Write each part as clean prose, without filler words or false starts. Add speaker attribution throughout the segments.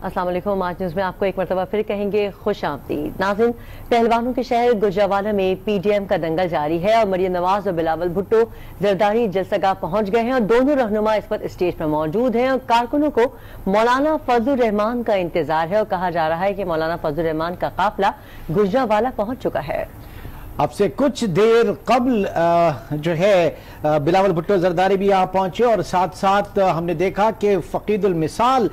Speaker 1: अस्सलाम वालेकुम। आज न्यूज़ में आपको एक मरतबा फिर कहेंगे खुश आमदीद। नाज़रीन, पहलवानों के शहर गुजरावाला में पीडीएम का दंगल जारी है और मरियम नवाज और बिलावल भुट्टो जरदारी जलसगाह पहुंच गए हैं और दोनों रहनुमा इस वक्त स्टेज पर मौजूद हैं और कारकुनों को मौलाना फजलुर रहमान का इंतजार है और कहा जा रहा है कि मौलाना फजलुर रहमान का काफिला गुजरावाला पहुंच चुका है।
Speaker 2: अब से कुछ देर कबल जो है बिलावल भुट्टो जरदारी भी यहाँ पहुंचे और साथ साथ हमने देखा कि फकीदुल मिसाल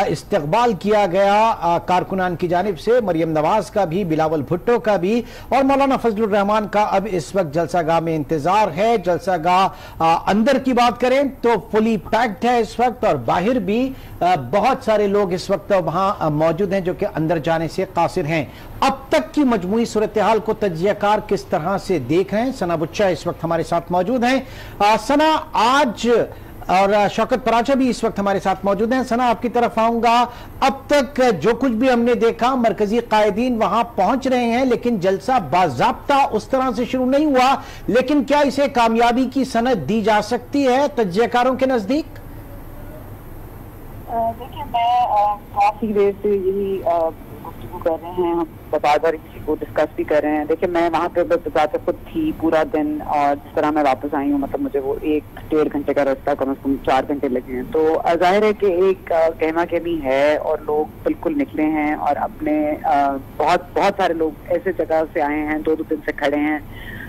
Speaker 2: इस्तकबाल किया गया कारकुनान की जानिब से, मरियम नवाज का भी, बिलावल भुट्टो का भी और मौलाना फजलुर रहमान का अब इस वक्त जलसागाह में इंतजार है। जलसागाह अंदर की बात करें तो फुली पैक्ड है इस वक्त और बाहर भी बहुत सारे लोग इस वक्त वहां मौजूद हैं जो कि अंदर जाने से कासिर हैं। अब तक की मजमूई सूरत हाल को तजियाकार किस तरह से देख रहे हैं, सना बुच्चा इस वक्त हमारे साथ मौजूद हैं। सना, आज और शौकत पराचा भी इस वक्त हमारे साथ मौजूद हैं। सना, आपकी तरफ आऊंगा। अब तक जो कुछ भी हमने देखा, मरकजी कायदीन वहां पहुंच रहे हैं लेकिन जलसा बाज़ाब्ता उस तरह से शुरू नहीं हुआ, लेकिन क्या इसे कामयाबी की सनद दी जा सकती है तजियाकारों के नजदीक?
Speaker 3: देखिए, मैं काफी देर से यही गुफ्तगू कर रहे हैं, हम बार बार किसी को डिस्कस भी कर रहे हैं। देखिए, मैं वहाँ पे बताते खुद थी पूरा दिन और जिस तरह मैं वापस आई हूँ, मतलब मुझे वो 1-1.5 घंटे का रास्ता कम से कम 4 घंटे लगे हैं। तो जाहिर है कि एक कहमा कहमी है और लोग बिल्कुल निकले हैं और अपने बहुत सारे लोग ऐसे जगह से आए हैं, 2-2 दिन से खड़े हैं।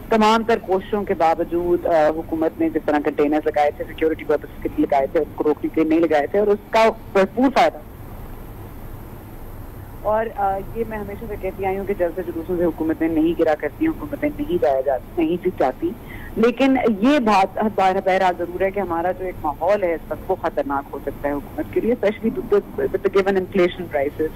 Speaker 3: तमाम तर कोशिशों के बावजूद हुकूमत ने जिस तरह कंटेनर्स लगाए थे सिक्योरिटी पर्पस के लिए लगाए थे, उनको रोकने के लिए नहीं लगाए थे और उसका भरपूर फायदा। और ये मैं हमेशा से कहती आई हूँ कि जलसे जुलूसों से हुकूमतें नहीं गिरा करती, हुकूमतें नहीं जीत जाती, लेकिन ये बात बहरहाल जरूर है कि हमारा जो एक माहौल है इस वक्त वो खतरनाक हो सकता है हुकूमत के लिए, specially with given inflation prices.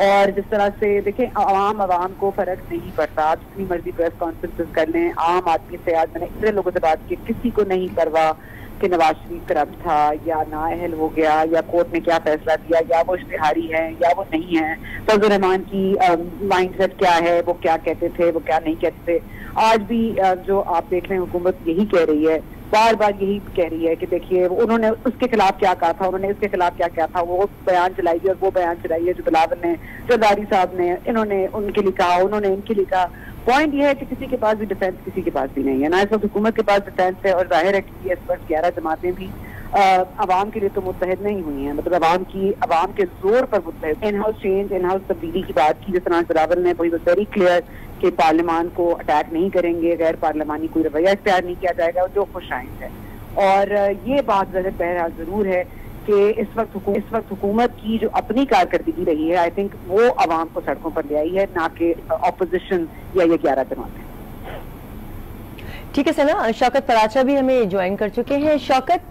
Speaker 3: और जिस तरह से देखें, आवाम को फर्क नहीं पड़ता, आप जितनी मर्जी प्रेस कॉन्फ्रेंसेस कर लें, आम आदमी से आज मैंने इतने लोगों से बात की, किसी को नहीं परवाह कि नवाज शरीफ करप्ट था या नाअहल हो गया या कोर्ट ने क्या फैसला दिया या वो इश्तिहारी है या वो नहीं है, फजलुर रहमान की माइंडसेट क्या है, वो क्या कहते थे, वो क्या नहीं कहते थे। आज भी जो आप देख रहे हैं हुकूमत यही कह रही है, बार बार यही कह रही है कि देखिए उन्होंने उसके खिलाफ क्या कहा था, उन्होंने इसके खिलाफ क्या किया था, वो बयान चलाई और वो बयान चलाई है जो बिलावल ने, जरदारी साहब ने, इन्होंने उनके लिए कहा, उन्होंने इनके लिए कहा। पॉइंट ये है कि किसी के पास भी डिफेंस किसी के पास भी नहीं है ना, इस वक्त हुकूमत के पास डिफेंस है और जाहिर है कि इस वक्त 11 जमातें भी अवाम के लिए तो मुत्तहिद नहीं हुई हैं, मतलब अवाम के जोर पर मुत्तहिद। In house change, in house तब्दीली की बात की जिस तरह बिलावल ने, वेरी क्लियर कि पार्लियामान को अटैक नहीं करेंगे, गैर पार्लियामानी कोई रवैया इख्तियार नहीं किया जाएगा, जो खुश आइंद है। और ये बात बहरहाल जरूर है कि इस वक्त हुकूमत की जो अपनी कारकर्दगी रही है, आई थिंक वो अवाम को सड़कों पर ले आई है, ना कि ऑपोजिशन या ये 11 जमातें।
Speaker 1: ठीक है सना, शौकत पराचा भी हमें ज्वाइन कर चुके हैं। शौकत,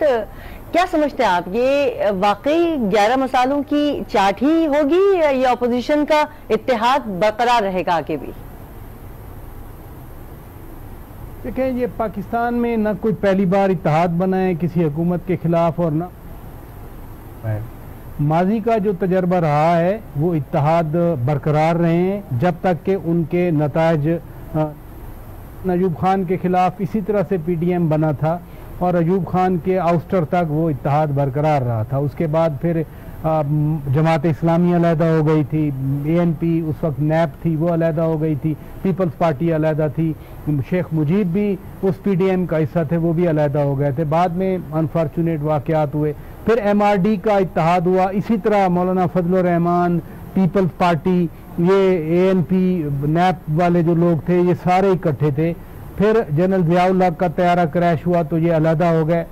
Speaker 1: क्या समझते हैं आप, ये वाकई 11 मसालों की चाट ही होगी या ये ऑपोजिशन का इत्तेहाद बरकरार रहेगा आगे भी?
Speaker 4: देखें, ये पाकिस्तान में ना कोई पहली बार इत्तेहाद बना है किसी हुकूमत के खिलाफ और ना माजी का जो तजर्बा रहा है वो इत्तेहाद बरकरार रहे हैं जब तक कि उनके नताज अयूब खान के खिलाफ इसी तरह से पीडीएम बना था और अयूब खान के आउस्टर तक वो इत्तेहाद बरकरार रहा था। उसके बाद फिर जमात इस्लामी अलहदा हो गई थी, एएनपी उस वक्त नैप थी वो अलहदा हो गई थी, पीपल्स पार्टी अलहदा थी, शेख मुजीब भी उस पीडीएम का हिस्सा थे, वो भी अलहदा हो गए थे। बाद में अनफॉर्चुनेट वाक़यात हुए, फिर एमआरडी का इत्तेहाद हुआ, इसी तरह मौलाना फजलुर रहमान, पीपल्स पार्टी, ये एएनपी नैप वाले जो लोग थे ये सारे इकट्ठे थे। फिर जनरल ज़ियाउल हक का तैयारा क्रैश हुआ तो ये अलहदा हो गए।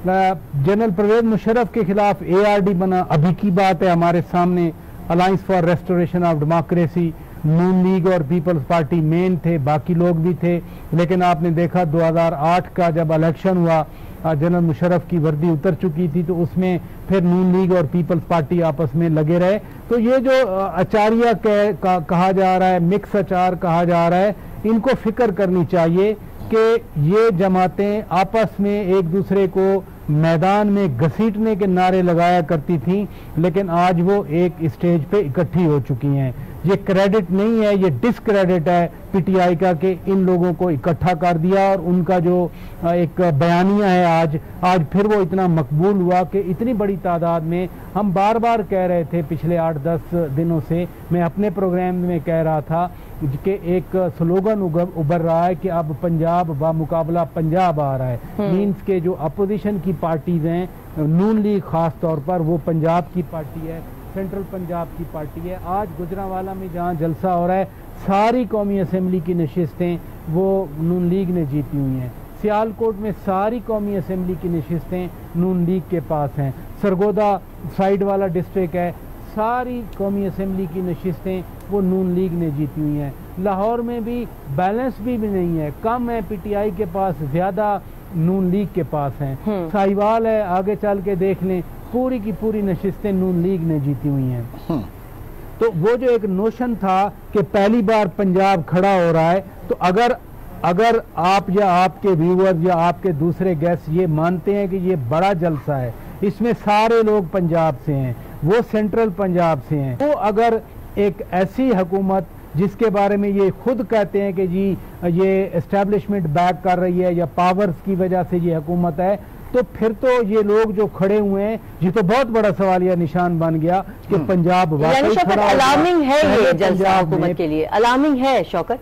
Speaker 4: जनरल परवेज मुशर्रफ के खिलाफ एआरडी बना, अभी की बात है हमारे सामने, alliance for restoration of democracy, Noon league और पीपल्स पार्टी मेन थे, बाकी लोग भी थे। लेकिन आपने देखा 2008 का जब इलेक्शन हुआ, जनरल मुशर्रफ की वर्दी उतर चुकी थी तो उसमें फिर नून लीग और पीपल्स पार्टी आपस में लगे रहे। तो ये जो अचारिया कहा जा रहा है, मिक्स अचार कहा जा रहा है, इनको फिक्र करनी चाहिए कि ये जमातें आपस में एक दूसरे को मैदान में घसीटने के नारे लगाया करती थी, लेकिन आज वो एक स्टेज पे इकट्ठी हो चुकी हैं। ये क्रेडिट नहीं है, ये डिसक्रेडिट है पीटीआई का कि इन लोगों को इकट्ठा कर दिया और उनका जो एक बयानिया है आज फिर वो इतना मकबूल हुआ कि इतनी बड़ी तादाद में। हम बार बार कह रहे थे पिछले 8-10 दिनों से, मैं अपने प्रोग्राम में कह रहा था कि एक स्लोगन उभर रहा है कि अब पंजाब बामुकाबला पंजाब आ रहा है। मीन्स के जो अपोजिशन की पार्टीज हैं, नून लीग खास तौर पर, वो पंजाब की पार्टी है, सेंट्रल पंजाब की पार्टी है। आज गुजरांवाला में जहाँ जलसा हो रहा है, सारी कौमी असम्बली की नशिस्तें वो नून लीग ने जीती हुई हैं। सियालकोट में सारी कौमी असम्बली की नशिस्तें नून लीग के पास हैं। सरगोदा साइड वाला डिस्ट्रिक्ट है, सारी कौमी असम्बली की नशिस्तें वो नून लीग ने जीती हुई हैं। लाहौर में भी बैलेंस भी नहीं है, कम है पीटीआई के पास, ज़्यादा नून लीग के पास हैं। साहिवाल है, आगे चल के देख लें, पूरी की पूरी नशिस्तें नून लीग ने जीती हुई हैं। तो वो जो एक नोशन था कि पहली बार पंजाब खड़ा हो रहा है, तो अगर आप या आपके व्यूअर्स या आपके दूसरे गेस्ट ये मानते हैं कि ये बड़ा जलसा है, इसमें सारे लोग पंजाब से हैं, वो सेंट्रल पंजाब से हैं, तो अगर एक ऐसी हुकूमत जिसके बारे में ये खुद कहते हैं कि जी ये एस्टैब्लिशमेंट बैक कर रही है या पावर्स की वजह से ये हुकूमत है, तो फिर तो ये लोग जो खड़े हुए हैं, ये तो बहुत बड़ा सवालिया निशान बन गया कि पंजाब वाकई खड़ा।
Speaker 1: अलार्मिंग है ये जलसा हुकूमत के लिए, अलार्मिंग है शौकत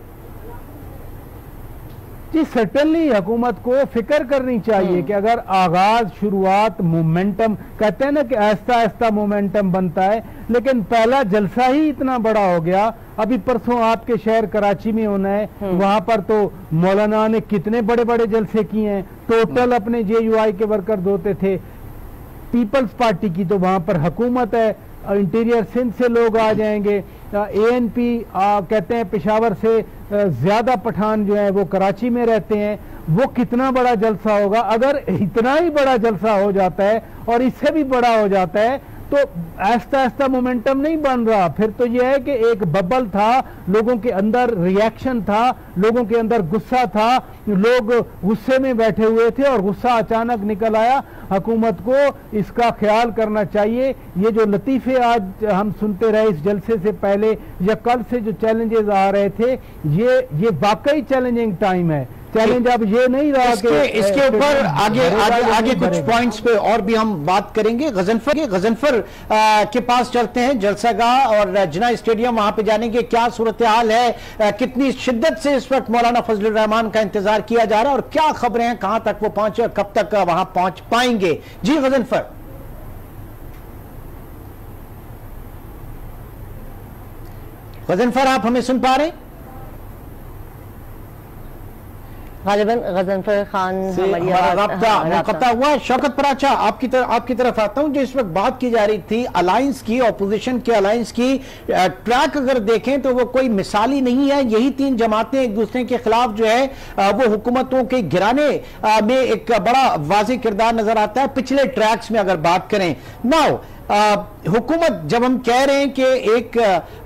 Speaker 4: जी। सर्टेनली हुकूमत को फिक्र करनी चाहिए कि अगर आगाज, शुरुआत, मोमेंटम, कहते हैं ना कि आहिस्ता आहिस्ता मोमेंटम बनता है, लेकिन पहला जलसा ही इतना बड़ा हो गया। अभी परसों आपके शहर कराची में होना है, वहां पर तो मौलाना ने कितने बड़े बड़े जलसे किए हैं। टोटल अपने JUI के वर्कर्स होते थे। पीपल्स पार्टी की तो वहां पर हुकूमत है, इंटीरियर सिंध से लोग आ जाएंगे, ANP कहते हैं पेशावर से ज्यादा पठान जो है वो कराची में रहते हैं। वो कितना बड़ा जलसा होगा। अगर इतना ही बड़ा जलसा हो जाता है और इससे भी बड़ा हो जाता है तो आहिस्ता आहिस्ता मोमेंटम नहीं बन रहा। फिर तो यह है कि एक बबल था, लोगों के अंदर रिएक्शन था, लोगों के अंदर गुस्सा था, लोग गुस्से में बैठे हुए थे और गुस्सा अचानक निकल आया। हुकूमत को इसका ख्याल करना चाहिए। ये जो लतीफ़े आज हम सुनते रहे इस जलसे से पहले या कल से जो चैलेंजेस आ रहे थे, ये वाकई चैलेंजिंग टाइम है। चैलेंज अब ये नहीं रहा कि
Speaker 2: इसके ऊपर आगे कुछ पॉइंट्स पे और भी हम बात करेंगे। गजनफर के पास चलते हैं, जलसागाह और जिना स्टेडियम, वहां पे जाने की क्या सूरत हाल है, कितनी शिद्दत से इस वक्त मौलाना फजलुर रहमान का इंतजार किया जा रहा है और क्या खबरें हैं, कहां तक वो पहुंचे और कब तक वहां पहुंच पाएंगे। जी गजनफर, आप हमें सुन पा रहे हैं?
Speaker 1: गालिबन गजनफर खान हमारी
Speaker 2: मुकत्ता हुआ। शौकत पराचा, आपकी तरफ आता हूं। जो इस वक्त बात की जा रही थी अलायंस की, ऑपोजिशन के अलायंस की, ट्रैक अगर देखें तो वो कोई मिसाली नहीं है। यही तीन जमातें एक दूसरे के खिलाफ जो है वो हुकूमतों के गिराने में एक बड़ा वाज़ेह किरदार नजर आता है। पिछले ट्रैक्स में अगर बात करें, नाउ हुकूमत जब हम कह रहे हैं कि एक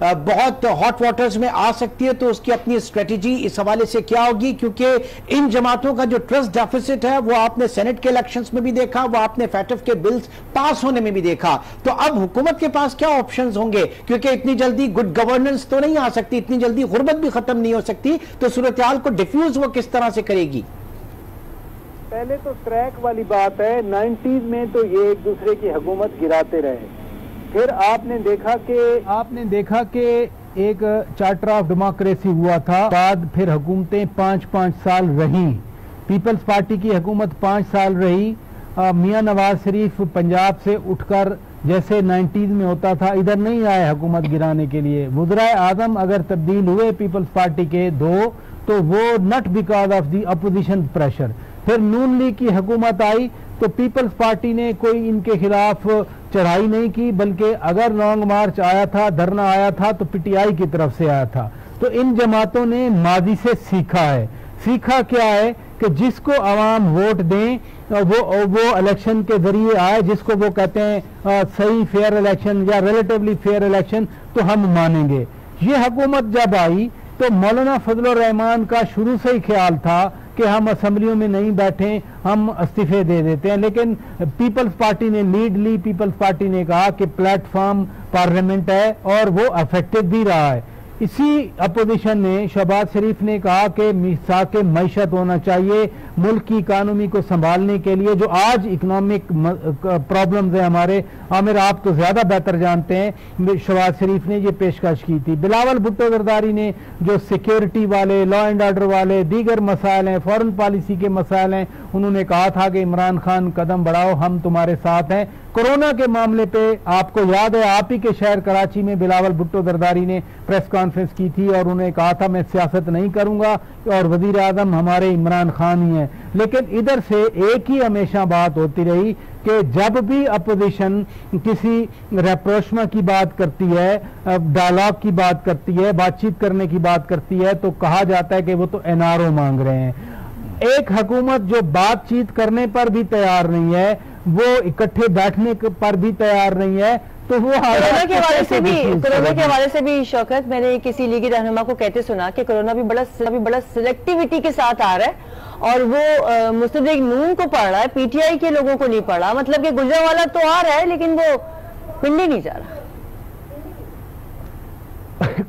Speaker 2: बहुत हॉट वाटर्स में आ सकती है, तो उसकी अपनी स्ट्रेटेजी इस हवाले से क्या होगी? क्योंकि इन जमातों का जो ट्रस्ट डेफिसिट है वो आपने सेनेट के इलेक्शंस में भी देखा, वो आपने फैटफ के बिल्स पास होने में भी देखा। तो अब हुकूमत के पास क्या ऑप्शंस होंगे? क्योंकि इतनी जल्दी गुड गवर्नेंस तो नहीं आ सकती, इतनी जल्दी गुर्बत भी खत्म नहीं हो सकती, तो सूरत हाल को डिफ्यूज वो किस तरह से करेगी?
Speaker 5: पहले तो ट्रैक वाली बात है। 90s में तो ये एक दूसरे की हुकूमत गिराते रहे। फिर आपने देखा कि एक चार्टर ऑफ डेमोक्रेसी हुआ था, बाद फिर हुकूमतें 5-5 साल रही। पीपल्स पार्टी की हुकूमत 5 साल रही। मियां नवाज शरीफ पंजाब से उठकर जैसे 90s में होता था इधर नहीं आए हुकूमत गिराने के लिए। वज़ीर आज़म अगर तब्दील हुए पीपल्स पार्टी के 2, तो वो not because of the opposition pressure. फिर नून लीग की हुकूमत आई तो पीपल्स पार्टी ने कोई इनके खिलाफ चढ़ाई नहीं की, बल्कि अगर लॉन्ग मार्च आया था, धरना आया था, तो पीटीआई की तरफ से आया था। तो इन जमातों ने माजी से सीखा है। सीखा क्या है कि जिसको अवाम वोट दें वो इलेक्शन के जरिए आए, जिसको वो कहते हैं सही फेयर इलेक्शन या रिलेटिवली फेयर इलेक्शन, तो हम मानेंगे। ये हुकूमत जब आई तो मौलाना फजलुर रहमान का शुरू से ही ख्याल था
Speaker 4: कि हम असेंबलियों में नहीं बैठे, हम इस्तीफे दे देते हैं। लेकिन पीपल्स पार्टी ने लीड ली, पीपल्स पार्टी ने कहा कि प्लेटफॉर्म पार्लियामेंट है और वो इफेक्टिव भी रहा है। इसी अपोजिशन ने, शहबाज शरीफ ने कहा कि मिसाक मईशत होना चाहिए मुल्क की इकानमी को संभालने के लिए। जो आज इकोनॉमिक प्रॉब्लम्स है हमारे, आमिर आप तो ज्यादा बेहतर जानते हैं, शहबाज शरीफ ने ये पेशकश की थी। बिलावल भुट्टो जरदारी ने जो सिक्योरिटी वाले, लॉ एंड ऑर्डर वाले दीगर मसाइल हैं, फॉरेन पॉलिसी के मसाइल हैं, उन्होंने कहा था कि इमरान खान कदम बढ़ाओ, हम तुम्हारे साथ हैं। कोरोना के मामले पे आपको याद है, आप ही के शहर कराची में बिलावल भुट्टो जरदारी ने प्रेस कॉन्फ्रेंस की थी और उन्होंने कहा था मैं सियासत नहीं करूंगा और वजीर आजम हमारे इमरान खान ही हैं। लेकिन इधर से एक ही हमेशा बात होती रही कि जब भी अपोजिशन किसी रेप्रोशमा की बात करती है, डायलॉग की बात करती है, बातचीत करने की बात करती है, तो कहा जाता है कि वो तो एनआरओ मांग रहे हैं। एक हुकूमत जो बातचीत करने पर भी तैयार नहीं है, वो इकट्ठे बैठने पर भी तैयार नहीं है, तो वो
Speaker 1: कोरोना के हवाले से भी शौकत, मैंने किसी लीगी रहनुमा को कहते सुना कि कोरोना भी बड़ा सिलेक्टिविटी के साथ आ रहा है और वो मुस्लिम लीग नून को पढ़ रहा है, पीटीआई के लोगों को नहीं पढ़ रहा। मतलब कि गुजरावाला तो आ रहा है लेकिन वो पिंडी नहीं जा रहा।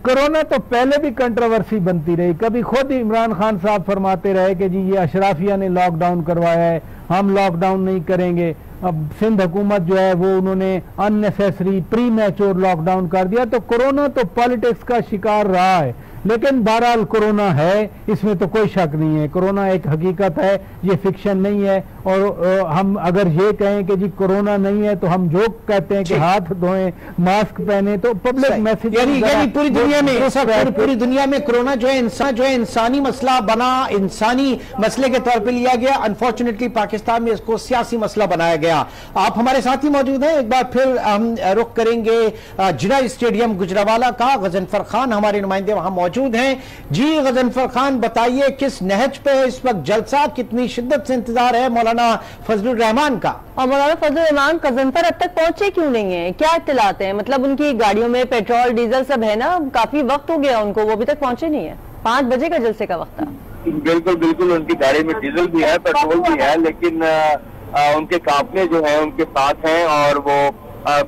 Speaker 4: कोरोना तो पहले भी कंट्रोवर्सी बनती रही, कभी खुद इमरान खान साहब फरमाते रहे कि जी ये अशराफिया ने लॉकडाउन करवाया है, हम लॉकडाउन नहीं करेंगे। अब सिंध हुकूमत जो है वो उन्होंने अननेसेसरी प्री मैच्योर लॉकडाउन कर दिया। तो कोरोना तो पॉलिटिक्स का शिकार रहा है, लेकिन बहरहाल कोरोना है, इसमें तो कोई शक नहीं है। कोरोना एक हकीकत है, ये फिक्शन नहीं है। और हम अगर ये कहें कि जी कोरोना नहीं है तो हम जो कहते हैं कि हाथ धोएं, मास्क पहने, तो पब्लिक मैसेज
Speaker 2: यानी पूरी दुनिया में कोरोना जो है इंसानी मसला बना, इंसानी मसले के तौर पे लिया गया। अनफॉर्चुनेटली पाकिस्तान में इसको सियासी मसला बनाया गया। आप हमारे साथ ही मौजूद हैं, एक बार फिर हम रुख करेंगे जिना स्टेडियम गुजरावाला का। गजनफर खान हमारे नुमाइंदे वहां मौजूद हैं। जी गजनफर खान, बताइए किस नहज पे है इस वक्त जलसा, कितनी शिद्दत से इंतजार है मौलाना फजलुर रहमान का?
Speaker 1: और मौलाना फजलुर रहमान गजनफर अब तक पहुंचे क्यों नहीं है, क्या इत्तलात है? मतलब उनकी गाड़ियों में पेट्रोल डीजल सब है ना, काफी वक्त हो गया उनको, वो अभी तक पहुंचे नहीं है। 5 बजे का जलसे का वक्त था।
Speaker 6: बिल्कुल उनकी गाड़ी में डीजल भी है, पेट्रोल भी है, लेकिन उनके काफिले जो है उनके साथ हैं और वो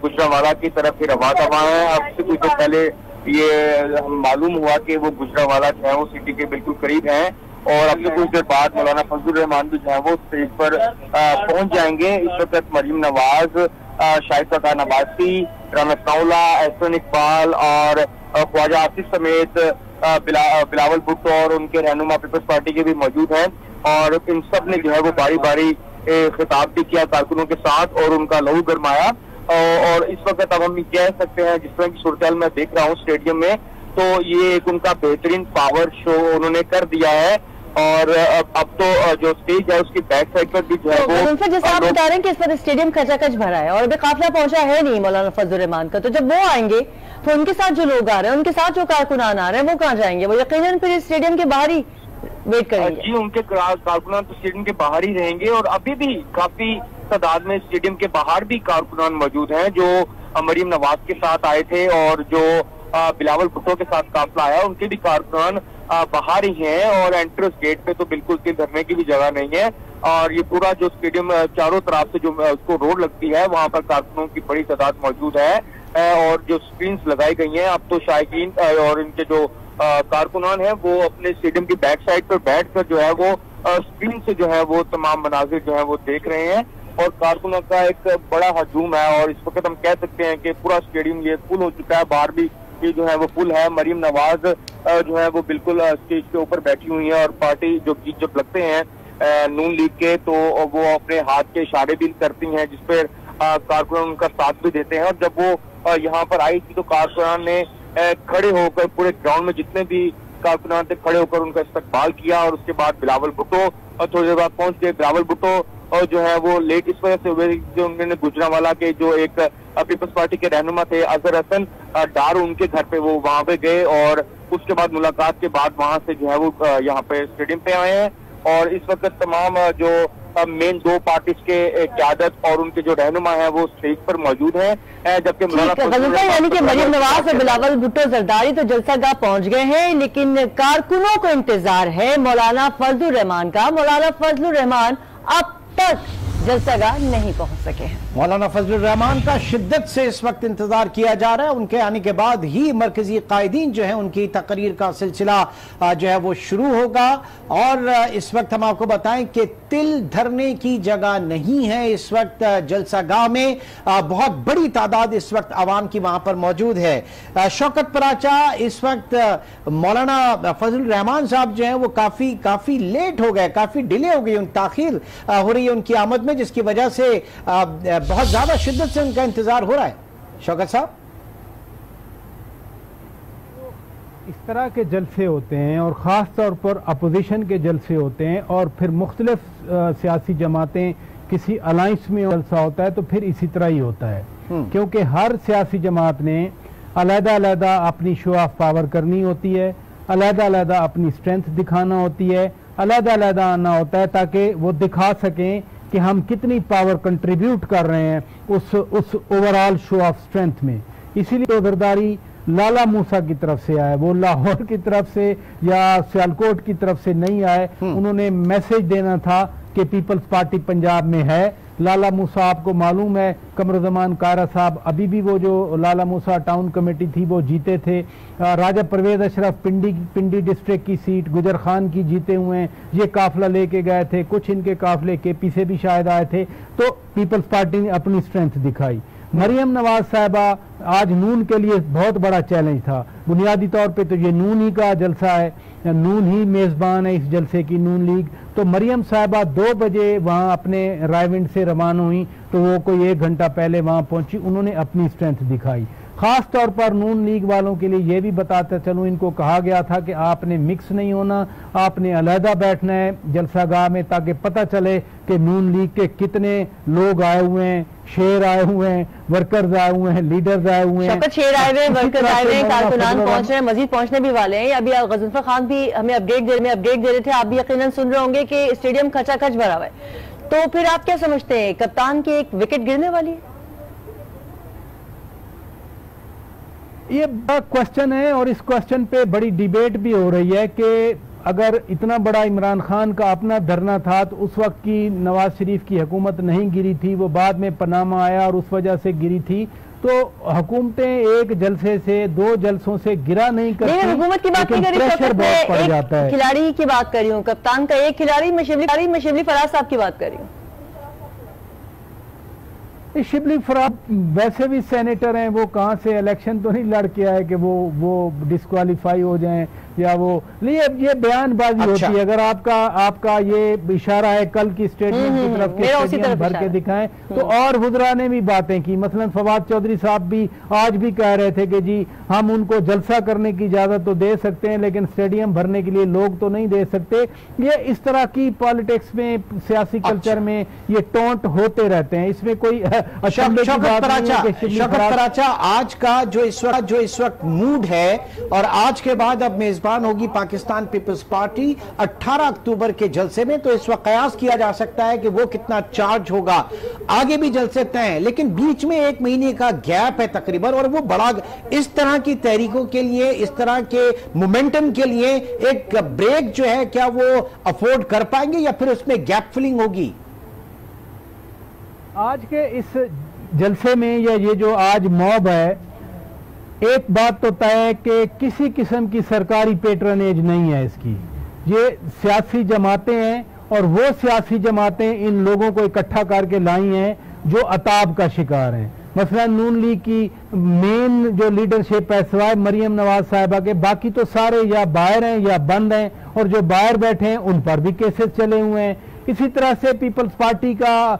Speaker 6: गुजरावाला की तरफ ही रवा दवा है। अब से कुछ देर पहले ये मालूम हुआ कि वो गुजरावाला जो है वो सिटी के बिल्कुल करीब हैं और अब से कुछ देर बाद मौलाना फजलुर रहमान जो है वो स्टेज पर पहुंच जाएंगे। इस वक्त मरीम नवाज, शाहिद फताह नवासी, राना सनाउल्ला, एहसन इकबाल और ख्वाजा आसिफ समेत बिलावल भुट्टो और उनके रहनुमा पीपल्स पार्टी के भी मौजूद हैं और इन सब ने जो है वो बारी बारी खिताब भी किया कारकुनों के साथ और उनका लहू गरमाया। और इस वक्त अब हम कह सकते हैं, जिस तरह की सूरत मैं देख रहा हूँ स्टेडियम में, तो ये एक उनका बेहतरीन पावर शो उन्होंने कर दिया है। और अब तो जो स्टेज है उसकी बैक साइड पर भी जो है वो,
Speaker 1: जैसे आप बता रहे हैं कि इस पर स्टेडियम खचाखच भरा है और अभी काफिला पहुंचा है नहीं मौलाना फजलुर रहमान का, तो जब वो आएंगे तो उनके साथ जो लोग आ रहे हैं, उनके साथ जो कारकुनान आ रहे हैं, वो कहाँ जाएंगे? वो यकीनन फिर स्टेडियम के बाहर ही वेट करेंगे।
Speaker 6: जी, उनके कारकुनान तो स्टेडियम के बाहर ही रहेंगे और अभी भी काफी तादाद में स्टेडियम के बाहर भी कारकुनान मौजूद हैं जो मरीम नवाज के साथ आए थे और जो बिलावल भुट्टो के साथ काफिला आया उनके भी कारकुनान बाहर ही हैं और एंट्रेंस गेट पे तो बिल्कुल तिल धरने की भी जगह नहीं है। और ये पूरा जो स्टेडियम चारों तरफ से जो उसको रोड लगती है वहां पर कारकुनों की बड़ी तादाद मौजूद है और जो स्क्रीन लगाई गई हैं, अब तो शायकीन और इनके जो कारकुनान है वो अपने स्टेडियम की बैक साइड पर बैठकर जो है वो स्क्रीन से जो है वो तमाम मनाजिर जो है वो देख रहे हैं और कारकुनों का एक बड़ा हजूम है। और इस वक्त हम कह सकते हैं कि पूरा स्टेडियम ये फुल हो चुका है, बाहर भी ये जो है वो फुल है। मरीम नवाज जो है वो बिल्कुल स्टेज के ऊपर बैठी हुई है और पार्टी जो गीत जब लगते हैं नून लीग के तो वो अपने हाथ के इशारे भी करती हैं जिस पर कारकुनान उनका साथ भी देते हैं। और जब वो यहाँ पर आई थी तो कारकुनान ने खड़े होकर पूरे ग्राउंड में जितने भी कारकुनान थे खड़े होकर उनका इस्तकबाल किया और उसके बाद बिलावल भुट्टो थोड़ी देर बाद पहुंच गए। बिलावल भुट्टो और जो है वो लेट इस वजह से हुए जो उन्होंने गुजरावाला के जो एक पीपल्स पार्टी के रहनुमा थे अजहर हसन डार, उनके घर पे वो वहां पे गए और उसके बाद मुलाकात के बाद वहां से जो है वो यहाँ पे स्टेडियम पे आए हैं। और इस वक्त तमाम जो मेन दो पार्टीज के क़यादत और उनके जो रहनुमा है वो स्टेज पर मौजूद है, जबकि
Speaker 1: यानी कि मरियम नवाज और बिलावल भुट्टो जरदारी तो जलसागाह पहुंच गए हैं, लेकिन कारकुनों को इंतजार है मौलाना फजलुर रहमान का। मौलाना फजलुर रहमान अब तक जलसागाह नहीं पहुंच सके हैं।
Speaker 2: मौलाना फजलुर रहमान का शिद्दत से इस वक्त इंतजार किया जा रहा है। उनके आने के बाद ही मरकजी कायदीन जो है उनकी तकरीर का सिलसिला जो है वो शुरू होगा। और इस वक्त हम आपको बताएं कि तिल धरने की जगह नहीं है इस वक्त जलसागाह में। बहुत बड़ी तादाद इस वक्त आवाम की वहां पर मौजूद है। शौकत पराचा, इस वक्त मौलाना फजलुर रहमान साहब जो है वो काफी लेट हो गए, काफी डिले हो गई, ताखीर हो रही है उनकी आमद में, जिसकी वजह से बहुत ज्यादा शिद्दत से उनका इंतजार हो रहा है। शौकत साहब,
Speaker 4: इस तरह के जलसे होते हैं और ख़ास तौर पर अपोजिशन के जलसे होते हैं और फिर मुख्तलिफ सियासी जमातें किसी अलायंस में जलसा होता है तो फिर इसी तरह ही होता है, क्योंकि हर सियासी जमात ने अलग-अलग अपनी शो ऑफ पावर करनी होती है, अलग-अलग अपनी स्ट्रेंथ दिखाना होती है, अलग-अलग आना होता है ताकि वो दिखा सकें कि हम कितनी पावर कंट्रीब्यूट कर रहे हैं उस ओवरऑल शो ऑफ स्ट्रेंथ में। इसीलिए तो जरदारी लाला मूसा की तरफ से आए, वो लाहौर की तरफ से या सियालकोट की तरफ से नहीं आए। उन्होंने मैसेज देना था कि पीपल्स पार्टी पंजाब में है। लाला मूसा आपको मालूम है, कमरुज़्ज़मान कारा साहब अभी भी वो जो लाला मूसा टाउन कमेटी थी वो जीते थे। राजा परवेज अशरफ पिंडी डिस्ट्रिक्ट की सीट गुजर खान की जीते हुए हैं, ये काफिला लेके गए थे, कुछ इनके काफिले केपी से भी शायद आए थे। तो पीपल्स पार्टी ने अपनी स्ट्रेंथ दिखाई। मरियम नवाज साहबा आज नून के लिए बहुत बड़ा चैलेंज था। बुनियादी तौर पे तो ये नून ही का जलसा है, नून ही मेजबान है इस जलसे की, नून लीग। तो मरियम साहबा 2 बजे वहां अपने रायविंड से रवाना हुई तो वो कोई 1 घंटा पहले वहां पहुंची, उन्होंने अपनी स्ट्रेंथ दिखाई। खास तौर पर नून लीग वालों के लिए ये भी बताते चलूं, इनको कहा गया था कि आपने मिक्स नहीं होना, आपने अलहदा बैठना है जलसागाह में ताकि पता चले कि नून लीग के कितने लोग आए हुए हैं, शेर आए हुए हैं, वर्कर्स आए हुए हैं, लीडर्स आए हुए हैं,
Speaker 1: शेर आए हुए हैं, वर्कर्स आए हुए हैं, कारकुनान पहुंच रहे हैं, मजीद पहुंचने भी वाले हैं। अभी गजनफर खान भी हमें अपडेट दे रहे थे, आप भी यकीनन सुन रहे होंगे कि स्टेडियम खचाखच भरा हुआ है। तो फिर आप क्या समझते हैं, कप्तान की एक विकेट गिरने वाली है?
Speaker 4: ये बड़ा क्वेश्चन है और इस क्वेश्चन पे बड़ी डिबेट भी हो रही है कि अगर इतना बड़ा इमरान खान का अपना धरना था तो उस वक्त की नवाज शरीफ की हुकूमत नहीं गिरी थी, वो बाद में पनामा आया और उस वजह से गिरी थी। तो हुकूमतें एक जलसे से 2 जलसों से गिरा नहीं करती,
Speaker 1: हुकूमत की बात नहीं कर रही,
Speaker 4: प्रेशर बहुत पड़ जाता है।
Speaker 1: खिलाड़ी की बात कर रही हूँ, कप्तान का एक खिलाड़ी, मैं शिबली फराज साहब की बात कर रही हूँ।
Speaker 4: शिबली फराज वैसे भी सेनेटर हैं, वो कहाँ से इलेक्शन तो नहीं लड़ के आए कि वो डिस्क्वालीफाई हो जाएं या वो ये बयानबाजी होती है। अगर आपका ये इशारा है कल की स्टेटमेंट की तरफ के स्टेडियम भर के दिखाएं तो और वुज़रा ने भी बातें की। मसलन फवाद चौधरी साहब भी आज भी कह रहे थे कि जी हम उनको जलसा करने की इजाजत तो दे सकते हैं लेकिन स्टेडियम भरने के लिए लोग तो नहीं दे सकते। ये इस तरह की पॉलिटिक्स में, सियासी कल्चर में ये टोंट होते रहते हैं, इसमें कोई
Speaker 2: शौकत पराचा, आज का जो इस वक्त मूड है और आज के बाद अब मेजबान होगी पाकिस्तान पीपल्स पार्टी 18 अक्टूबर के जलसे में, तो इस वक्त कयास किया जा सकता है कि वो कितना चार्ज होगा। आगे भी जलसे तय हैं लेकिन बीच में 1 महीने का गैप है तकरीबन, और वो बड़ा इस तरह की तहरीकों के लिए, इस तरह के मोमेंटम के लिए एक ब्रेक जो है क्या वो अफोर्ड कर पाएंगे या फिर उसमें गैप फिलिंग होगी?
Speaker 4: आज के इस जलसे में या ये जो आज मॉब है, एक बात तो तय है कि किसी किस्म की सरकारी पेट्रनेज नहीं है इसकी। ये सियासी जमातें हैं और वो सियासी जमातें इन लोगों को इकट्ठा करके लाई हैं जो अताब का शिकार हैं। मसलन नून लीग की मेन जो लीडरशिप है सिवाय मरियम नवाज साहिबा के, बाकी तो सारे या बाहर हैं या बंद हैं, और जो बाहर बैठे हैं उन पर भी केसेस चले हुए हैं। इसी तरह से पीपल्स पार्टी का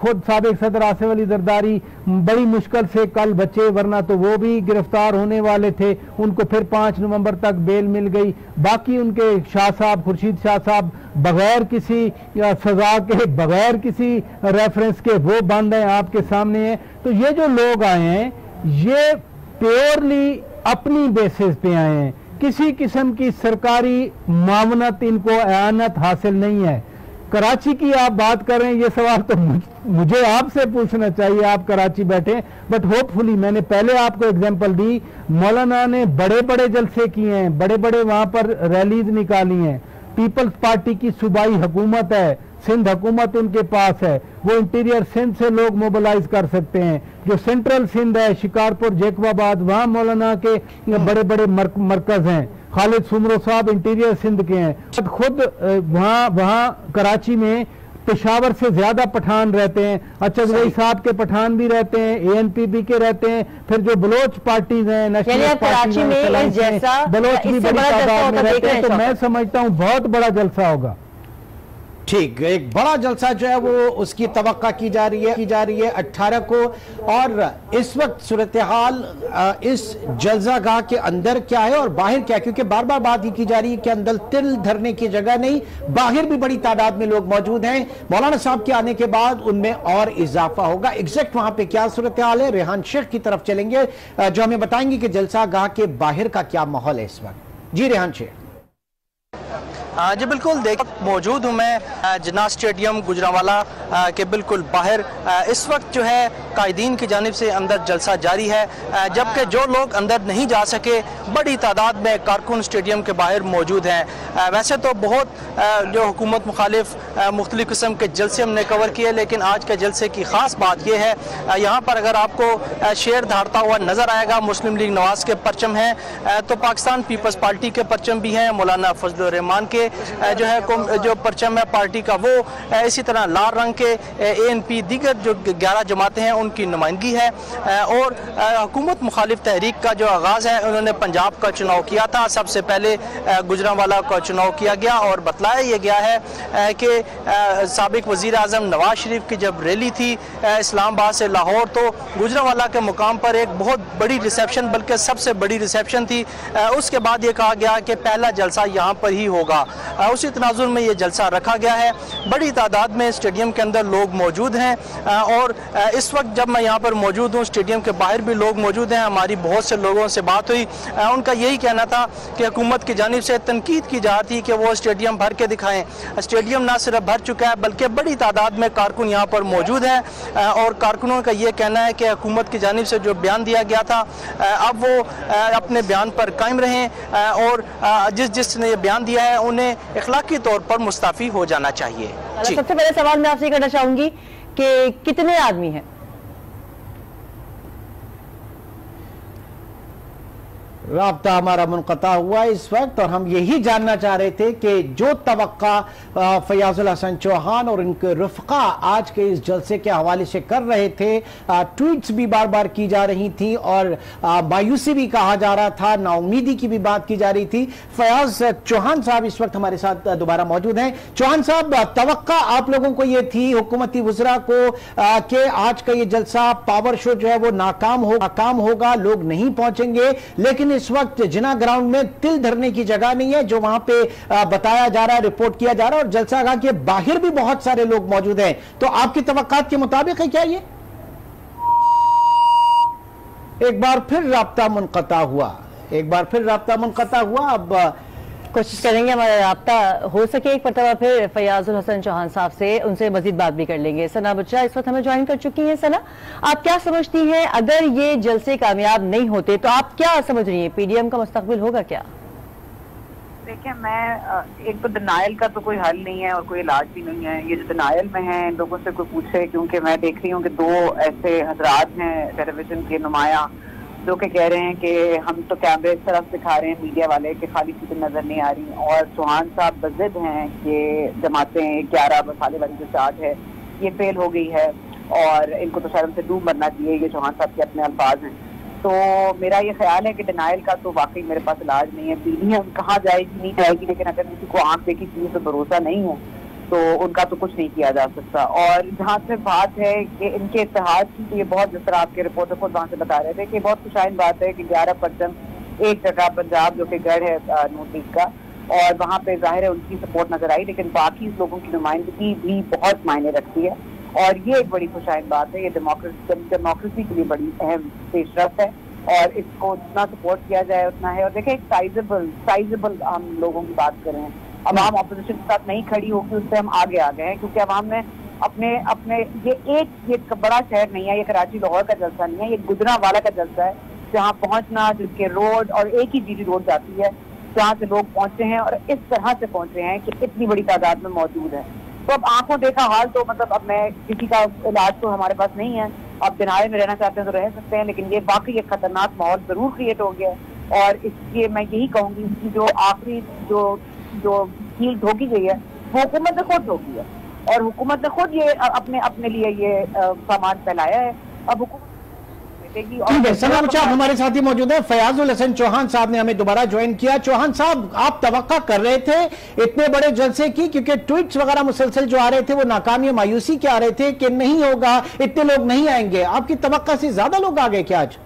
Speaker 4: खुद साबिक सदर आसिफ अली जरदारी बड़ी मुश्किल से कल बचे, वरना तो वो भी गिरफ्तार होने वाले थे, उनको फिर 5 नवंबर तक बेल मिल गई। बाकी उनके शाह साहब, खुर्शीद शाह साहब बगैर किसी सजा के, बगैर किसी रेफरेंस के वो बंद हैं, आपके सामने हैं। तो ये जो लोग आए हैं ये प्योरली अपनी बेसिस पे आए हैं, किसी किस्म की सरकारी मावनत, इनको एआनत हासिल नहीं है। कराची की आप बात कर रहे हैं, ये सवाल तो मुझे आपसे पूछना चाहिए, आप कराची बैठे। बट होपफुली, मैंने पहले आपको एग्जांपल दी, मौलाना ने बड़े बड़े जलसे किए हैं, बड़े बड़े वहां पर रैलीज निकाली हैं। पीपल्स पार्टी की सूबाई हुकूमत है, सिंध हुकूमत उनके पास है, वो इंटीरियर सिंध से लोग मोबिलाइज कर सकते हैं। जो सेंट्रल सिंध है, शिकारपुर, जैकबाबाद, वहां मौलाना के बड़े बड़े मरकज हैं। खालिद सुमरो साहब इंटीरियर सिंध के हैं। खुद वहां कराची में पेशावर से ज्यादा पठान रहते हैं, अचगवई साहब के पठान भी रहते हैं, ANPP के रहते हैं, फिर जो बलोच पार्टीज हैं, नेशनल पार्टी में बलोच भी बड़ी तादाद में रहते हैं। तो मैं समझता हूँ बहुत बड़ा जलसा होगा।
Speaker 2: ठीक, एक बड़ा जलसा जो है वो उसकी तवक्का की जा रही है 18 को। और इस वक्त सूरत हाल इस जलसागाह के अंदर क्या है और बाहर क्या है, क्योंकि बार बार बात ही की जा रही है कि अंदर तिल धरने की जगह नहीं, बाहर भी बड़ी तादाद में लोग मौजूद हैं। मौलाना साहब के आने के बाद उनमें और इजाफा होगा। एग्जैक्ट वहां पे क्या सूरत हाल है, रेहान शेख की तरफ चलेंगे जो हमें बताएंगे कि जलसागाह के बाहर का क्या माहौल है इस वक्त। जी रेहान शेख।
Speaker 7: जी बिल्कुल, देख मौजूद हूँ मैं जिन्ना स्टेडियम गुजरांवाला के बिल्कुल बाहर। इस वक्त जो है कायदीन की जानिब से अंदर जलसा जारी है, जबकि जो लोग अंदर नहीं जा सके बड़ी तादाद में कारकुन स्टेडियम के बाहर मौजूद हैं। वैसे तो बहुत जो हुकूमत मुखालिफ मुख्तलिफ किस्म के जलसे हमने कवर किए, लेकिन आज के जलसे की ख़ास बात यह है, यहाँ पर अगर आपको शेर धारता हुआ नज़र आएगा, मुस्लिम लीग नवाज के परचम हैं, तो पाकिस्तान पीपल्स पार्टी के परचम भी हैं, मौलाना फजलुर रहमान के जो है जो परचम है पार्टी का वो, इसी तरह लाल रंग के ANP दीगर जो 11 जमातें हैं उनकी नुमाइंदगी है। और हुकूमत मुखालिफ तहरीक का जो आगाज़ है, उन्होंने पंजाब का चुनाव किया था, सबसे पहले गुजरांवाला का चुनाव किया गया और बतलाया यह गया है कि साबिक वज़ीर आज़म नवाज शरीफ की जब रैली थी इस्लामाबाद से लाहौर, तो गुजरांवाला के मुकाम पर एक बहुत बड़ी रिसेप्शन, बल्कि सबसे बड़ी रिसेप्शन थी। उसके बाद ये कहा गया कि पहला जलसा यहाँ पर ही होगा। उसी तनाजुर में ये जलसा रखा गया है। बड़ी तादाद में स्टेडियम के अंदर लोग मौजूद हैं और इस वक्त जब मैं यहाँ पर मौजूद हूँ, स्टेडियम के बाहर भी लोग मौजूद हैं। हमारी बहुत से लोगों से बात हुई, उनका यही कहना था कि हुकूमत की जानिब से तनकीद की जा रही थी कि वो स्टेडियम भर के दिखाएं। स्टेडियम ना सिर्फ भर चुका है बल्कि बड़ी तादाद में कारकुन यहाँ पर मौजूद हैं और कारकुनों का ये कहना है कि हुकूमत की जानिब से जो बयान दिया गया था, अब वो अपने बयान पर कायम रहें और जिसने ये बयान दिया है उन्हें इखलाकी तौर पर मुस्ताफी हो जाना चाहिए।
Speaker 1: सबसे पहले सवाल मैं आपसे करना चाहूंगी कि कितने आदमी हैं?
Speaker 2: राब्ता हमारा मुनक़ता हुआ इस वक्त और हम यही जानना चाह रहे थे कि जो तवक्का फयाजुल हसन चौहान और इनके रफ़क़ा आज के इस जलसे के हवाले से कर रहे थे, ट्वीट्स भी बार बार की जा रही थी और मायूसी भी कहा जा रहा था, नाउमीदी की भी बात की जा रही थी। फयाज चौहान साहब इस वक्त हमारे साथ दोबारा मौजूद हैं। चौहान साहब, तवक्का आप लोगों को ये थी हुकूमती वज़रा को कि आज का ये जलसा पावर शो जो है वो नाकाम होगा, लोग नहीं पहुंचेंगे, लेकिन इस वक्त जिना ग्राउंड में तिल धरने की जगह नहीं है जो वहां पे बताया जा रहा है, रिपोर्ट किया जा रहा है, और जलसागाह के बाहर भी बहुत सारे लोग मौजूद हैं। तो आपकी तवक्कात के मुताबिक है क्या ये? एक बार फिर राब्ता मुनक़ता हुआ। अब
Speaker 1: कोशिश करेंगे हमारा राब्ता हो सके एक मरतबा फिर फयाजुल हसन चौहान साहब से, उनसे मजीद बात भी कर लेंगे। सना बच्चा इस वक्त हमें ज्वाइन कर चुकी हैं। सना, आप क्या समझती हैं, अगर ये जलसे कामयाब नहीं होते तो आप क्या समझ रही हैं, PDM का मुस्तकबिल होगा क्या?
Speaker 3: देखिए, मैं एक तो डिनाइल का तो कोई हल नहीं है और कोई इलाज भी नहीं है। ये जो डिनाइल में है, इन लोगों से कोई पूछे, क्योंकि मैं देख रही हूँ कि दो ऐसे हजरात हैं टेलीविजन के नुमाया जो कि कह रहे हैं कि हम तो कैमरे इस तरफ दिखा रहे हैं मीडिया वाले कि खाली चीजें नजर नहीं आ रही, और चौहान साहब बज़िद हैं कि जमातें 11 मसाले वाली जो चार्ट है ये फेल हो गई है और इनको तो शर्म से डूब मरना चाहिए। ये चौहान साहब के अपने अल्फाज हैं। तो मेरा ये ख्याल है कि डिनाइल का तो वाकई मेरे पास इलाज नहीं है। PDM कहाँ जाएगी नहीं जाएगी, लेकिन अगर किसी को आंख देखी चीज पर भरोसा नहीं है तो उनका तो कुछ नहीं किया जा सकता। और जहाँ से बात है कि इनके इत्तेहाद की, तो ये बहुत, जिस तरह आपके रिपोर्टर खुद वहाँ से बता रहे थे कि बहुत खुशाइन बात है कि 11 परचम एक जगह पंजाब जो कि गढ़ है नून लीग का, और वहाँ पे जाहिर है उनकी सपोर्ट नजर आई, लेकिन बाकी लोगों की नुमाइंदगी भी बहुत मायने रखती है और ये एक बड़ी खुशाइन बात है। ये डेमोक्रेसी के लिए बड़ी अहम पेशरफ है और इसको जितना सपोर्ट किया जाए उतना है। और देखिए, एक साइजेबल हम लोगों की बात कर रहे हैं, अवाम ऑपोजिशन के साथ नहीं खड़ी होगी, उससे हम आगे आ गए हैं, क्योंकि अवाम ने अपने ये बड़ा शहर नहीं है, ये कराची लाहौर का जलसा नहीं है, ये गुजरांवाला का जलसा है, जहाँ पहुंचना, जिसके रोड और एक ही जीडी रोड जाती है, जहाँ से लोग पहुंचे हैं और इस तरह से पहुंचे हैं कि इतनी बड़ी तादाद में मौजूद है। तो अब आंखों देखा हाल, तो मतलब अब मैं किसी का इलाज तो हमारे पास नहीं है, अब किनारे में रहना चाहते हैं तो रह सकते हैं, लेकिन ये वाकई एक खतरनाक माहौल जरूर क्रिएट हो गया है। और इसलिए मैं यही कहूंगी, इसकी जो आखिरी जो कील ठोकी गई है वो हुकूमत ने खुद ठोकी है, और हुकूमत ने खुद ये अपने लिए ये सामान फैलाया है। अब हुकूमत
Speaker 2: ठीक है, सना मुझे हमारे साथ ही मौजूद है। फयाजुल हसन चौहान साहब ने हमें दोबारा ज्वाइन किया। चौहान साहब, आप तवक्का कर रहे थे इतने बड़े जलसे की, क्योंकि ट्वीट्स वगैरह मुसलसल जो आ रहे थे वो नाकामी मायूसी के आ रहे थे कि नहीं होगा, इतने लोग नहीं आएंगे, आपकी तवक्का से ज्यादा लोग आ गए क्या आज?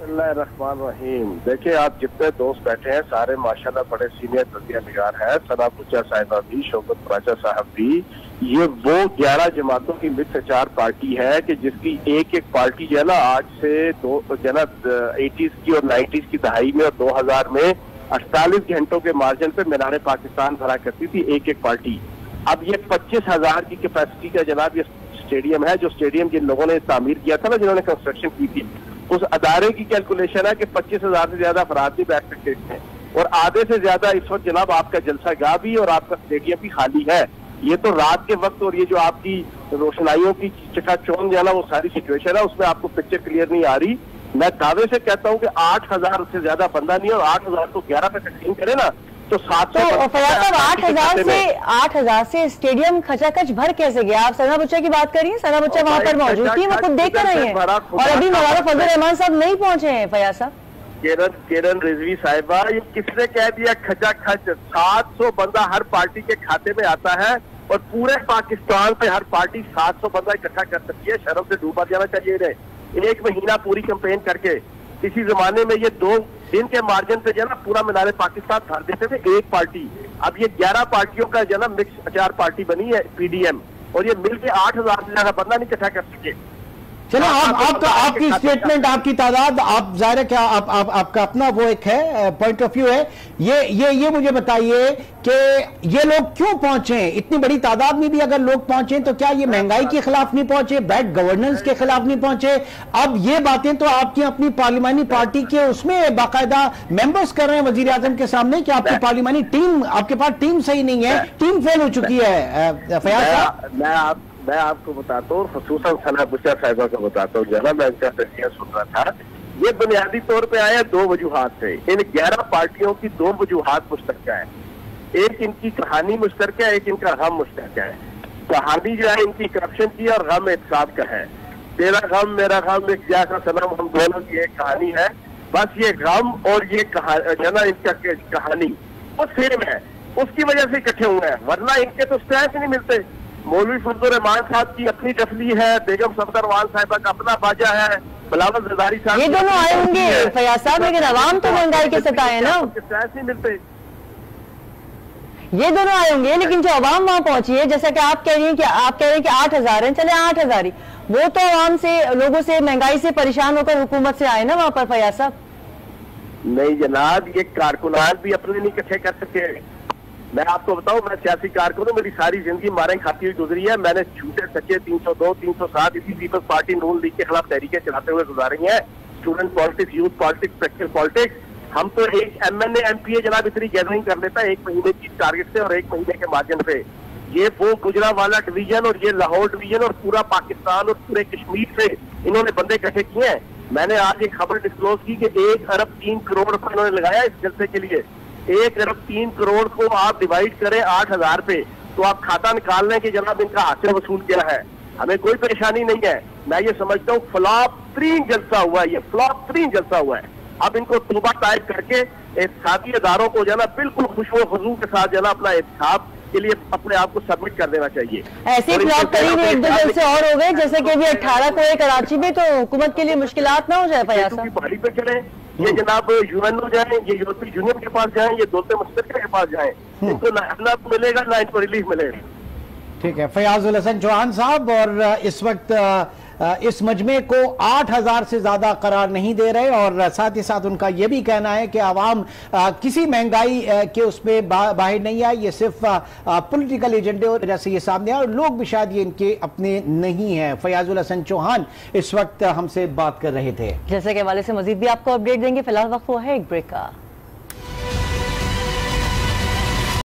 Speaker 8: रहीम, देखिए आप जितने दोस्त बैठे हैं सारे माशाल्लाह बड़े सीनियर तजिया निगार है, सना बुच्चा साहिबा भी, शौकत प्राचा साहब भी। ये वो 11 जमातों की मिक्स अचार पार्टी है कि जिसकी एक पार्टी जो है ना आज से 80s की और 90s की दहाई में और 2000 में 48 घंटों के मार्जिन पे मीनार पाकिस्तान भरा करती थी एक पार्टी। अब ये 25,000 की कैपेसिटी का जनाब ये स्टेडियम है, जो स्टेडियम जिन लोगों ने तामीर किया था ना, जिन्होंने कंस्ट्रक्शन की थी, उस अदारे की कैलकुलेशन है कि 25,000 से ज्यादा अफराद भी बैठ सकते हैं, और आधे से ज्यादा इस वक्त जनाब आपका जलसागाह भी और आपका स्टेडियम भी खाली है। ये तो रात के वक्त और ये जो आपकी रोशनाइयों की चकाचौंध जो है ना वो सारी सिचुएशन है, उसमें आपको पिक्चर क्लियर नहीं आ रही। मैं दावे से कहता हूँ कि 8,000 से ज्यादा बंदा नहीं है, और 8,000 को 11 पे तकसीम करे ना तो 700।
Speaker 1: तो फयाज साहब 8,000 से स्टेडियम खचाखच भर कैसे गया? आप सना बुच्चा की बात करिए, सना बुच्चा वहां पर मौजूद थी, वो खुद देख कर रही है, और अभी मौलाना फजल रहमान साहब नहीं पहुंचे हैं। फयाज साहब,
Speaker 8: किरण रिजवी साहिबा, ये किसने कह दिया खचाखच? 700 बंदा हर पार्टी के खाते में आता है, और पूरे पाकिस्तान पे हर पार्टी 700 बंदा इकट्ठा कर सकती है। शर्म से डूबा जाना चाहिए इन्हें। 1 महीना पूरी कैंपेन करके, इसी जमाने में ये 2 दिन के मार्जिन पे जो है ना पूरा मीनार पाकिस्तान भर देते थे एक पार्टी। अब ये 11 पार्टियों का जो है ना मिक्स अचार पार्टी बनी है पीडीएम, और ये मिलके 8,000 से ज्यादा बंदा नहीं इकट्ठा कर सके।
Speaker 2: चलो आपकी स्टेटमेंट, आपकी तादाद, आप जाहिर है क्या आपका अपना वो एक है पॉइंट ऑफ व्यू है। ये मुझे बताइए कि ये लोग क्यों पहुंचे? इतनी बड़ी तादाद में भी अगर लोग पहुंचे तो क्या ये महंगाई के खिलाफ नहीं पहुंचे, बैड गवर्नेंस के खिलाफ नहीं पहुंचे? अब ये बातें तो आपकी अपनी पार्लिमानी पार्टी के उसमें बाकायदा मेंबर्स कर रहे हैं वजीर आजम के सामने कि आपकी पार्लिमानी टीम, आपके पास टीम सही नहीं है, टीम फेल हो चुकी है। फयाज साहब,
Speaker 8: मैं आपको बताता हूँ, खसूसन सना बुच्चा साहिबा को बताता हूँ, जरा मैं इनका तस्वीर सुन रहा था। ये बुनियादी तौर पे आया 2 वजूहात से। इन 11 पार्टियों की 2 वजूहात मुश्तरका है। एक इनकी कहानी मुश्तरका है, एक इनका गम मुश्तरका है। कहानी जो है इनकी करप्शन की, और गम एहतिसाब का है। तेरा गम मेरा गम एक जैसा सनम, हम दोनों की एक कहानी है। बस ये गम और ये जना इनका कहानी वो सेम है, उसकी वजह से इकट्ठे हुए हैं, वरना इनके तो स्टैंड नहीं मिलते। मौलवी फजल रहमान साहब की अपनी डफली है, बेगम सफदरवान साहिबा का अपना बाजा है, बिलावल जरदारी साहब,
Speaker 1: ये दोनों आए होंगे फयाज साहब, लेकिन अवाम तो महंगाई के सताए है ना,
Speaker 8: नहीं मिलते।
Speaker 1: ये दोनों आए होंगे, लेकिन जो अवाम वहां पहुंची है, जैसा कि आप कह रही हैं कि 8,000 है, चले 8,000 ही, वो तो अवाम से, लोगों से, महंगाई से परेशान होकर हुकूमत से आए ना वहां पर। फयाज साहब,
Speaker 8: नहीं जनाब, ये कारकुनान भी अपने नहीं इकट्ठे कर सके। मैं आपको बताऊं, मैं सियासी कारकुन हूं, मेरी सारी जिंदगी मारे खाती हुई गुजरी है। मैंने झूठे सच्चे 302, 307 इसी पीपल्स पार्टी नून लीग के खिलाफ तहरीकें चलाते हुए गुजारी हैं। Student politics, youth politics, practical politics. हम तो एक MNA MPA जनाब इतनी गैदरिंग कर लेता है 1 महीने की टारगेट से और 1 महीने के मार्जिन पे। ये वो गुजरांवाला डिवीजन और ये लाहौर डिवीजन और पूरा पाकिस्तान और पूरे कश्मीर से इन्होंने बंदे इकट्ठे किए हैं। मैंने आज एक खबर डिस्क्लोज की कि 1 अरब 3 करोड़ रुपए इन्होंने लगाया इस जलसे के लिए। 1 अरब 3 करोड़ को आप डिवाइड करें 8,000 पे, तो आप खाता निकाल लें कि जनाब इनका हासिल वसूल क्या है। हमें कोई परेशानी नहीं है। मैं ये समझता हूँ फ्लॉप 3 जलसा हुआ है, ये फ्लॉप 3 जलसा हुआ है। अब इनको तौबा तायब करके एहतिसाबी अदारों को जाना बिल्कुल खुशबू खुशबू के साथ जाना अपना एहतिसाब के लिए अपने आप को सबमिट कर देना चाहिए।
Speaker 1: ऐसे फ्लॉप करीब 1-2 जलसे और हो गए, जैसे कि अभी 18 को कराची में, तो हुकूमत के लिए मुश्किलात ना हो जाए। फयाज साहब,
Speaker 8: पहाड़ी पे चले, ये जनाब यूएनओ जाए, ये यूरोपीय यूनियन के पास जाए, ये दौलत मुश्तरका के पास जाए, इनको ना अहलात मिलेगा ना इनको रिलीफ मिलेगा।
Speaker 2: ठीक है, फयाजुल हसन चौहान साहब, और इस वक्त इस मजमे को 8,000 से ज्यादा करार नहीं दे रहे और साथ ही साथ उनका यह भी कहना है कि आवाम किसी महंगाई के उसमें बाहर नहीं आए, ये सिर्फ पॉलिटिकल एजेंडे वजह से ये सामने आए और लोग भी शायद ये इनके अपने नहीं है। फयाजुल हसन चौहान इस वक्त हमसे बात कर रहे थे।
Speaker 1: जैसे के हवाले से मजीद भी आपको अपडेट देंगे, फिलहाल वक्त हुआ है एक ब्रेक का।